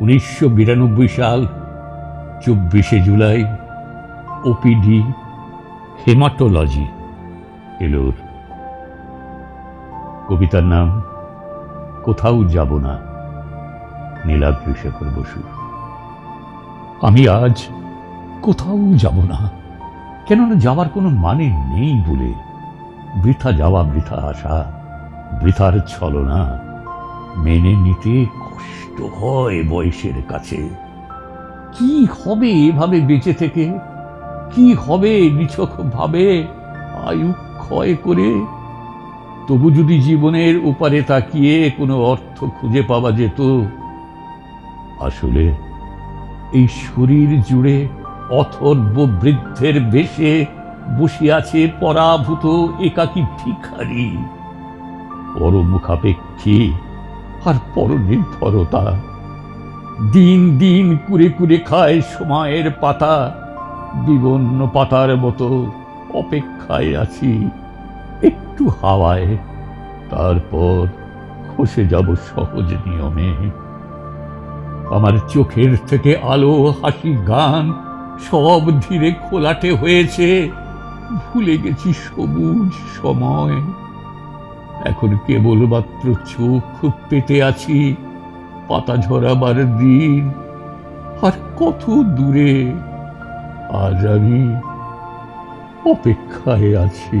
1992 সাল 24শে July, OPD, haematology, এলোর। কবিতার নাম কোথাও যাব না, নীলাদ্রি শেখর বসু। আমি আজ কোথাও যাব না, কেননা যাওয়ার কোনো মানে নেই বলে। বৃথা যাওয়া, বৃথা আসা, বৃথার ছলনা মেনে নিতে কষ্ট হয় বয়সের কাছে। কি হবে এভাবে বেঁচে থেকে? কি হবে নিছক ভাবে আয়ু ক্ষয় করে? তবু যদি জীবনের উপারে তাকিয়ে কোনো অর্থ খুঁজে পাওয়া যেত। আসলে এই শরীর জুড়ে অথর্ব বৃদ্ধের বেশে বসিয়াছে পরাভূত একাকী ভিখারি, পরমুখাপেক্ষী আর পরনির্ভরতা। দিন দিন কুরে কুরে খায় সময়ের পাতা, বিবর্ণ পাতার মতো অপেক্ষায় আছি একটু হাওয়ায়, তারপর খসে যাব সহজ নিয়মে। আমার চোখের থেকে আলো, হাসি, গান সব ধীরে খোলাটে হয়েছে। ভুলে গেছি সবুজ সময়। এখন কেবলমাত্র চোখ পেতে আছি পাতা ঝরাবার দিন। আর কত দূরে আজ আমি অপেক্ষায় আছি।